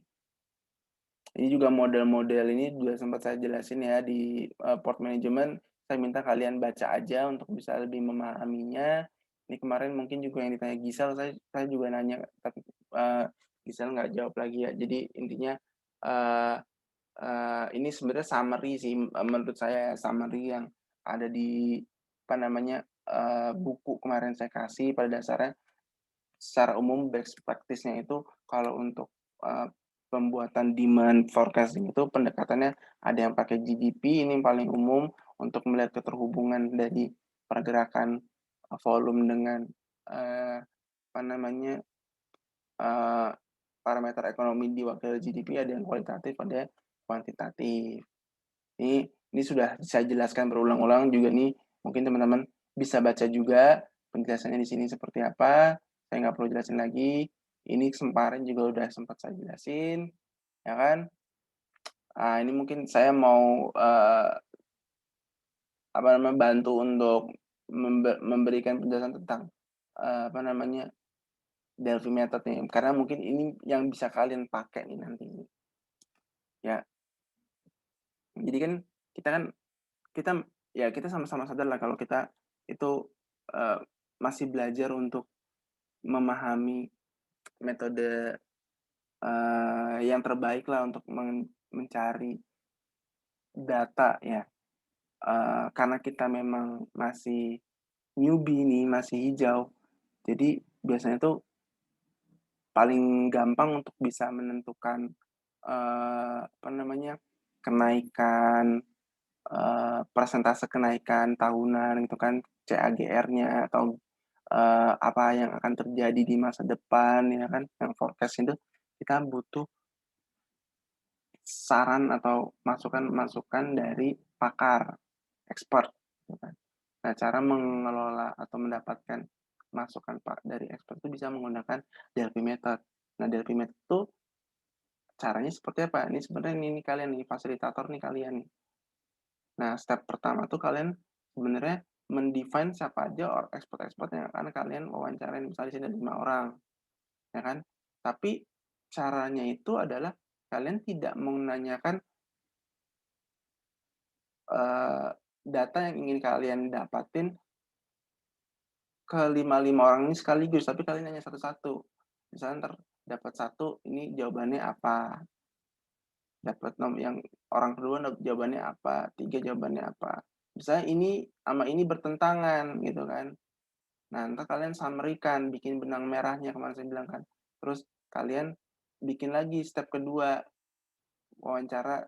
Ini juga model-model ini juga sempat saya jelasin ya di, port management, saya minta kalian baca aja untuk bisa lebih memahaminya. Ini kemarin mungkin juga yang ditanya Gisel, saya juga nanya, tapi, Gisel nggak jawab lagi ya. Jadi intinya, eee ini sebenarnya summary sih, menurut saya summary yang ada di, apa namanya, buku kemarin saya kasih. Pada dasarnya secara umum best practice-nya itu kalau untuk, pembuatan demand forecasting itu pendekatannya ada yang pakai GDP, ini yang paling umum untuk melihat keterhubungan dari pergerakan, volume dengan, apa namanya, eee, parameter ekonomi diwakili GDP, ada yang kualitatif, ada yang kuantitatif. Ini sudah saya jelaskan berulang-ulang juga nih, mungkin teman-teman bisa baca juga penjelasannya di sini seperti apa, saya nggak perlu jelasin lagi. Ini kemarin juga udah sempat saya jelasin, ya kan. Ini mungkin saya mau, apa namanya, bantu untuk memberikan penjelasan tentang, apa namanya, Delphi method nih, karena mungkin ini yang bisa kalian pakai nih nanti, ya. Jadi kan kita kan kita kita sama-sama sadar lah kalau kita itu, eee, masih belajar untuk memahami metode, yang terbaik lah untuk mencari data ya, karena kita memang masih newbie nih, masih hijau, jadi biasanya tuh paling gampang untuk bisa menentukan, apa namanya, kenaikan, persentase kenaikan tahunan gitu kan, CAGR-nya atau, apa yang akan terjadi di masa depan ya kan, yang forecast itu kita butuh saran atau masukan-masukan dari pakar, expert, gitu kan. Nah, cara mengelola atau mendapatkan masukan dari expert itu bisa menggunakan Delphi Method. Nah, Delphi Method itu caranya seperti apa? Ini sebenarnya ini kalian nih, fasilitator nih kalian nih. Nah, step pertama tuh kalian sebenarnya mendefine siapa aja expert-expert yang akan kalian wawancarain. Misalnya di sini ada 5 orang, ya kan? Tapi caranya itu adalah kalian tidak menanyakan, eee, data yang ingin kalian dapatin ke lima orang ini sekaligus, tapi kalian nanya satu-satu. Misalnya entar dapat satu, ini jawabannya apa, dapat yang orang kedua jawabannya apa, 3 jawabannya apa. Misalnya ini sama ini bertentangan gitu kan. Nah, entar kalian summary-kan, bikin benang merahnya kemarin saya bilang kan. Terus kalian bikin lagi step kedua, wawancara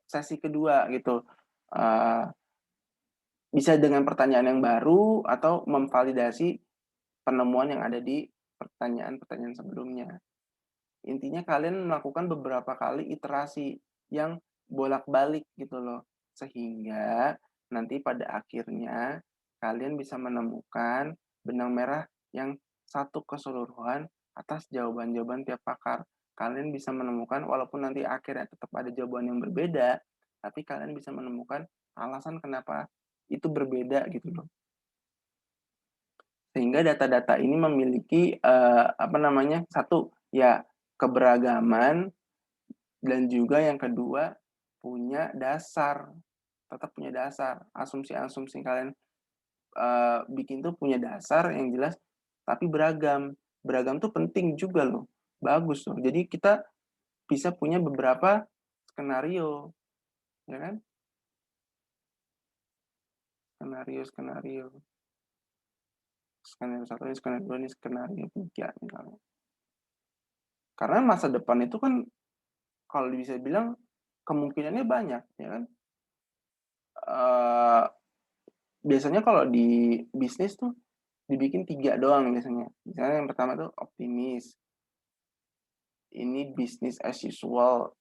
sesi kedua gitu. Eee, Bisa dengan pertanyaan yang baru atau memvalidasi penemuan yang ada di pertanyaan-pertanyaan sebelumnya. Intinya kalian melakukan beberapa kali iterasi yang bolak-balik gitu loh. Sehingga nanti pada akhirnya kalian bisa menemukan benang merah yang satu keseluruhan atas jawaban-jawaban tiap pakar. Kalian bisa menemukan walaupun nanti akhirnya tetap ada jawaban yang berbeda, tapi kalian bisa menemukan alasan kenapa itu berbeda gitu loh. Sehingga data-data ini memiliki, apa namanya, satu, ya keberagaman dan juga yang kedua punya dasar, tetap punya dasar. Asumsi-asumsi kalian, bikin tuh punya dasar yang jelas, tapi beragam. Beragam tuh penting juga loh, bagus loh. Jadi kita bisa punya beberapa skenario, ya kan? Skenario-skenario. Skenario 1 ini, skenario 2 ini, skenario 3 misalnya. Karena masa depan itu kan kalau bisa bilang kemungkinannya banyak, ya kan? Uh, Biasanya kalau di bisnis tuh dibikin 3 doang biasanya. Misalnya yang pertama tuh optimis, ini bisnis as usual,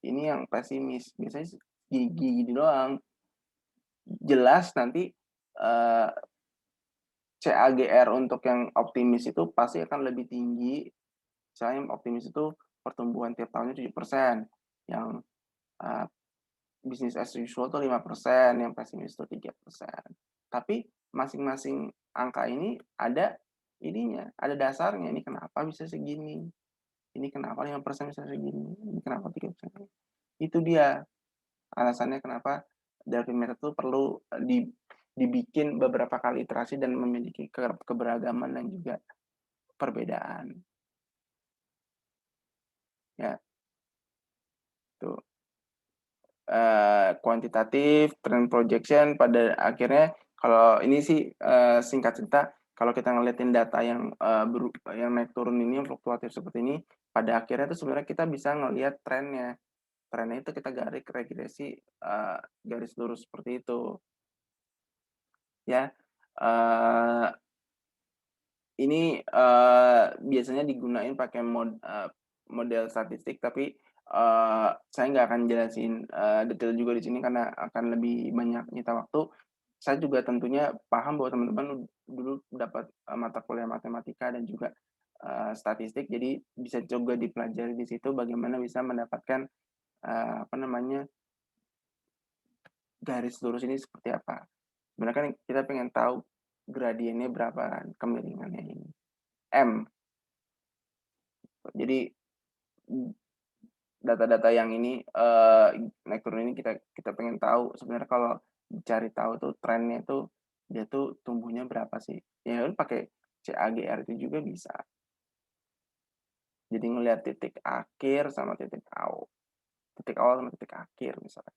ini yang pesimis. Biasanya gigi doang. Jelas nanti uh, CAGR untuk yang optimis itu pasti akan lebih tinggi. Misalnya optimis itu pertumbuhan tiap tahunnya 7%, yang uh, bisnis as usual itu 5%, yang pesimis itu 3%. Tapi masing-masing angka ini ada ininya, ada dasarnya. Ini kenapa bisa segini? Ini kenapa 5% bisa segini? Ini kenapa 3%? Itu dia alasannya kenapa Darwin Method itu perlu dibikin beberapa kali iterasi dan memiliki keberagaman dan juga perbedaan. Ya, tuh. Kuantitatif, trend projection, pada akhirnya kalau ini sih singkat cerita, kalau kita ngeliatin data yang yang naik turun ini, yang fluktuatif seperti ini, pada akhirnya itu sebenarnya kita bisa ngelihat trennya. Trennya itu kita garis regresi garis lurus seperti itu. Ya, ini biasanya digunain pakai model statistik, tapi saya nggak akan jelasin detail juga di sini karena akan lebih banyak nyita waktu. Saya juga tentunya paham bahwa teman-teman dulu dapat mata kuliah matematika dan juga statistik, jadi bisa juga dipelajari di situ bagaimana bisa mendapatkan apa namanya garis lurus ini seperti apa. Sebenarnya kan kita pengen tahu gradiennya berapa, kemiringannya ini. M. Jadi data-data yang ini naik turun ini kita pengen tahu sebenarnya kalau dicari tahu tuh trennya tuh dia tuh tumbuhnya berapa sih, ya lu pakai CAGR itu juga bisa, jadi ngelihat titik akhir sama titik awal, sama titik akhir misalnya.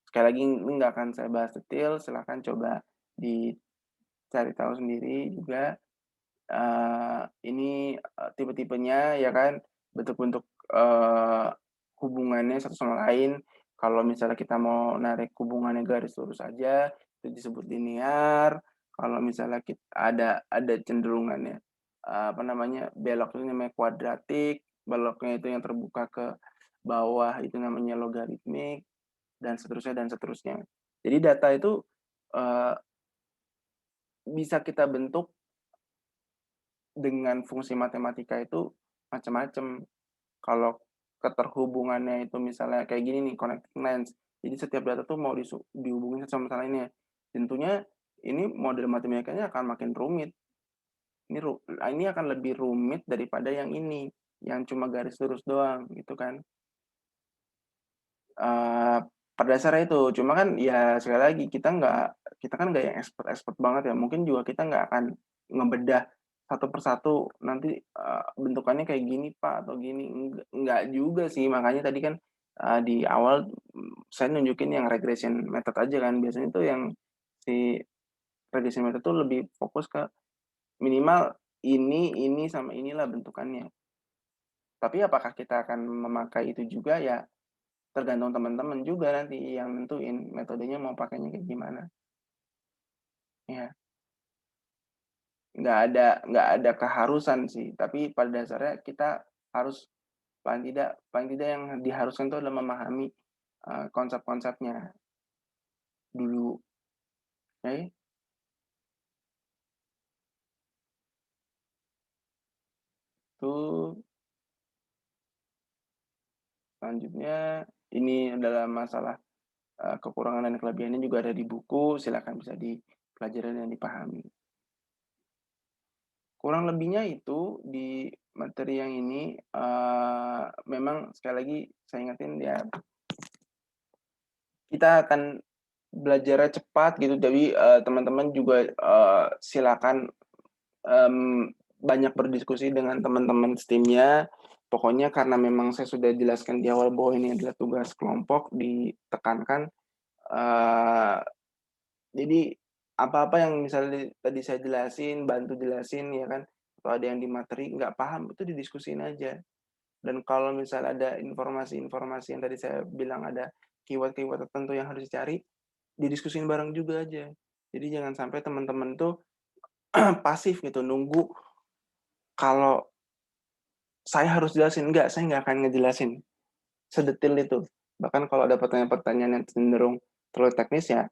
Sekali lagi ini nggak akan saya bahas detail, silahkan coba dicari tahu sendiri juga. Ini tipe-tipenya ya kan, bentuk-bentuk hubungannya satu sama lain. Kalau misalnya kita mau narik hubungannya garis lurus aja, itu disebut linear. Kalau misalnya kita ada cenderungannya apa namanya belok itu namanya kuadratik, beloknya itu yang terbuka ke bawah itu namanya logaritmik, dan seterusnya dan seterusnya. Jadi data itu bisa kita bentuk dengan fungsi matematika itu macam-macam. Kalau keterhubungannya itu misalnya kayak gini nih, connecting lens. Jadi setiap data tuh mau dihubungin sama lainnya. Tentunya ini model matematikanya akan makin rumit. Ini akan lebih rumit daripada yang ini, yang cuma garis lurus doang, gitu kan. Pada dasarnya itu, cuma kan ya sekali lagi kita kan nggak yang expert banget ya. Mungkin juga kita nggak akan ngebedah satu persatu nanti bentukannya kayak gini Pak atau gini, nggak juga sih. Makanya tadi kan di awal saya nunjukin yang regression method aja kan. Biasanya itu yang si regression method itu lebih fokus ke minimal ini sama inilah bentukannya. Tapi apakah kita akan memakai itu juga ya tergantung teman-teman juga nanti yang nentuin metodenya mau pakainya kayak gimana. Ya, nggak ada keharusan sih, tapi pada dasarnya kita harus paling tidak yang diharuskan itu adalah memahami konsep-konsepnya dulu. Oke. Itu selanjutnya ini adalah masalah kekurangan dan kelebihannya juga ada di buku, silakan bisa dipelajari dan dipahami. Kurang lebihnya itu di materi yang ini memang sekali lagi saya ingetin ya, kita akan belajarnya cepat gitu, jadi teman-teman juga silakan banyak berdiskusi dengan teman-teman setimnya. Pokoknya karena memang saya sudah jelaskan di awal bahwa ini adalah tugas kelompok, ditekankan, eee, jadi apa-apa yang misalnya tadi saya jelasin, bantu jelasin ya kan, atau ada yang di materi nggak paham, itu didiskusiin aja. Dan kalau misalnya ada informasi-informasi yang tadi saya bilang ada keyword-keyword tertentu yang harus dicari, didiskusiin bareng juga aja. Jadi jangan sampai teman-teman tuh pasif gitu, nunggu kalau saya harus jelasin, enggak, saya nggak akan ngejelasin sedetil itu. Bahkan kalau ada pertanyaan-pertanyaan yang cenderung terlalu teknis ya,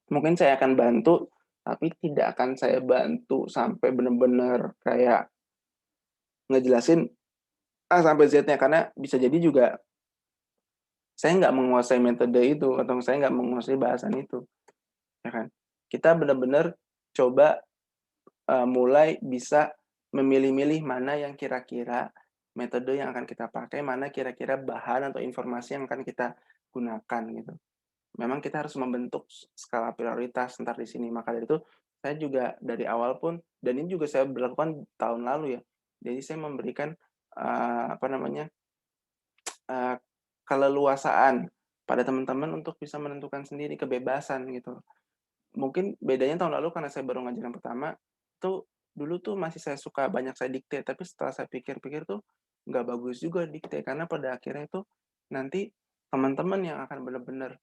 mungkin saya akan bantu, tapi tidak akan saya bantu sampai bener-bener kayak ngejelasin A sampai Z-nya, karena bisa jadi juga saya nggak menguasai metode itu atau saya nggak menguasai bahasan itu, ya kan. Kita benar-benar coba, mulai bisa memilih-milih mana yang kira-kira metode yang akan kita pakai, mana kira-kira bahan atau informasi yang akan kita gunakan gitu. Memang kita harus membentuk skala prioritas entar di sini. Maka dari itu, saya juga dari awal pun dan ini juga saya berlakukan tahun lalu ya. Jadi saya memberikan, apa namanya, eee, keleluasaan pada teman-teman untuk bisa menentukan sendiri, kebebasan gitu. Mungkin bedanya tahun lalu karena saya baru ngajar yang pertama, tuh dulu tuh masih saya suka banyak saya dikte, tapi setelah saya pikir-pikir tuh nggak bagus juga dikte, karena pada akhirnya itu nanti teman-teman yang akan benar-benar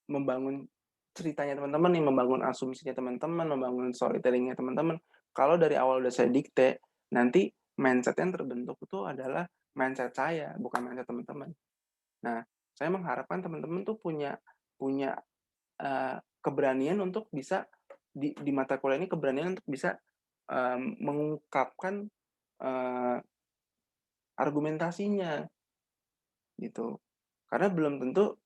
membangun ceritanya teman-teman nih, membangun asumsinya teman-teman, membangun storytelling-nya teman-teman. Kalau dari awal udah saya dikte, nanti mindset yang terbentuk itu adalah mindset saya, bukan mindset teman-teman. Nah, saya mengharapkan teman-teman tuh punya punya keberanian untuk bisa di mata kuliah ini keberanian untuk bisa, mengungkapkan, eee, argumentasinya gitu. Karena belum tentu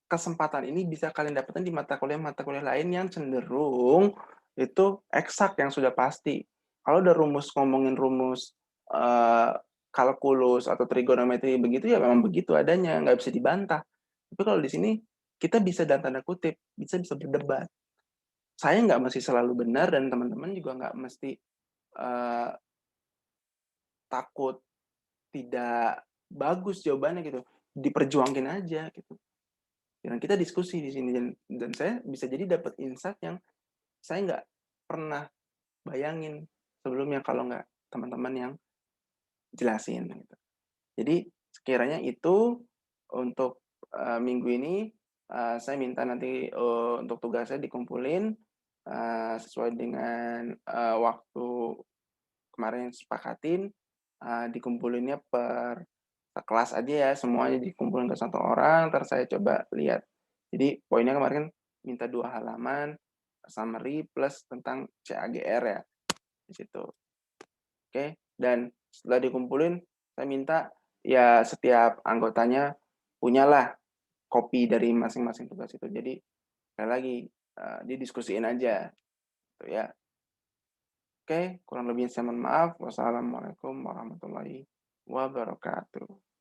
kesempatan ini bisa kalian dapatkan di mata kuliah lain yang cenderung itu eksak yang sudah pasti. Kalau udah ngomongin rumus, eee, kalkulus atau trigonometri begitu, ya memang begitu adanya, nggak bisa dibantah. Tapi kalau di sini, kita bisa dalam tanda kutip, bisa berdebat. Saya nggak mesti selalu benar dan teman-teman juga nggak mesti, eee, takut tidak bagus jawabannya gitu, diperjuangin aja gitu. Dan kita diskusi di sini dan saya bisa jadi dapat insight yang saya nggak pernah bayangin sebelumnya kalau nggak teman-teman yang jelasin gitu. Jadi sekiranya itu untuk, minggu ini, saya minta nanti, untuk tugasnya dikumpulin, sesuai dengan, waktu kemarin sepakatin, dikumpulinnya per sekelas aja ya, semuanya dikumpulin ke satu orang, entar saya coba lihat. Jadi poinnya kemarin minta 2 halaman, summary plus tentang CAGR ya, di situ. Oke, dan setelah dikumpulin, saya minta ya setiap anggotanya punyalah kopi dari masing-masing tugas itu. Jadi sekali lagi, didiskusiin aja, gitu ya. Oke, kurang lebihnya saya mohon maaf. Wassalamualaikum warahmatullahi wabarakatuh.